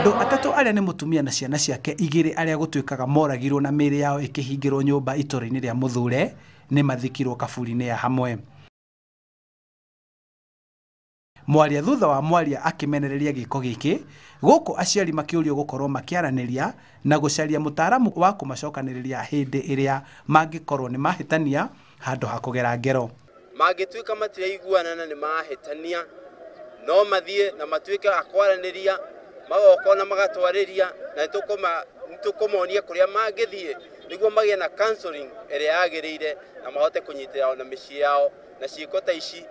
Andũ atatũ arĩa nĩ mũtumia na ciana ciake igĩrĩ arĩa gũtuĩkaga moragirwo na mĩĩrĩ yao ĩkĩhingĩrwo nyũmba itũũra-inĩ rĩa Mũthure nĩ mathikirwo kaburi-inĩ ya hamwe. Mwaria thutha wa Mwaria akĩmenereria gĩko gĩkĩ, gũkũ aciari makĩũrio gũkorwo makĩaranĩria na gũcaria mũtaaramu wa kũmacokanĩrĩria hĩndĩ ĩrĩa mangĩkorwo nĩ mahĩtania handũ ha kũgera ngero. Mangĩtuĩka matiraiguana na nĩ mahĩtania, no mathiĩ na matuĩke akwaranĩria, magoka na magatwarĩria, na nĩtũkũmonia kũrĩa mangĩthiĩ nĩguo magĩe na counseling ĩrĩa yagĩrĩire na mahote kũnyitĩra na mĩciĩ yao, na ciĩko ta ici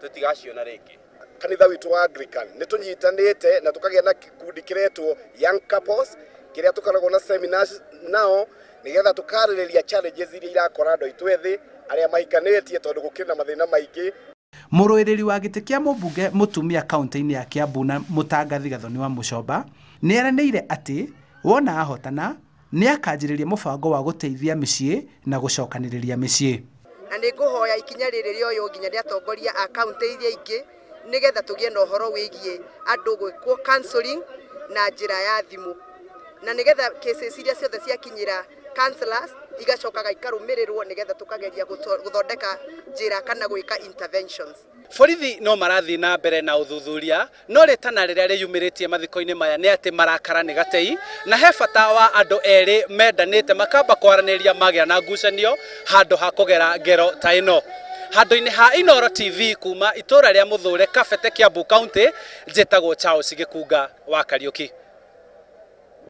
tũtigaciona rĩngĩ. Kanitha witũ wa Anglican nĩ tũnyitanĩte na tũkagĩa na gĩkundi kĩretwo Young Couples kĩrĩa tũkoragwo na seminars nao nĩgetha tũkarĩrĩria challenges iria irakora andũ aitũ ethĩ arĩa mahikanĩtie tondũ gũkĩrĩ na mathĩna maingĩ. Mũrũĩrĩri wa gĩtĩ kĩa mũmbunge mũtumia kaunti-inĩ ya Kiambu na Mũtangathi Gathoni wa Mũcomba nĩ eranĩire atĩ wona ahotana nĩ akanjĩrĩria mũbango wa gũteithia mĩciĩ na gũcokanĩrĩria mĩciĩ. Na nĩ ngũhoya ikinya rĩrĩ rĩoyo nginya rĩa atongoria a kaunti iria ingĩ nĩgetha tũgĩe na ũhoro wĩgiĩ andũ gwĩkwo counseling na njĩra ya thimũ, na nĩgetha cases iria ciothe ciakinyĩra counselors igacokaga ikarũmĩrĩrwo nĩgetha tũkageria gũthondeka njĩra kana gwĩka interventions. Borithi no marathiĩ na mbere na ũthuthuria, no rĩtana rĩrĩa rĩyumĩrĩtie mathiko-inĩ maya nĩ atĩ marakara nĩ gatei, na he bata wa andũ erĩ mendanĩte makamba kwaranĩria magĩa na ngucanio handũ ha kũgera ngero ta ĩno. Handũ-inĩ ha Inooro TV kuma itũũra rĩa Mũthure Kabete Kiambu County, njĩtagwo Charles Gĩkunga wa Kariũki.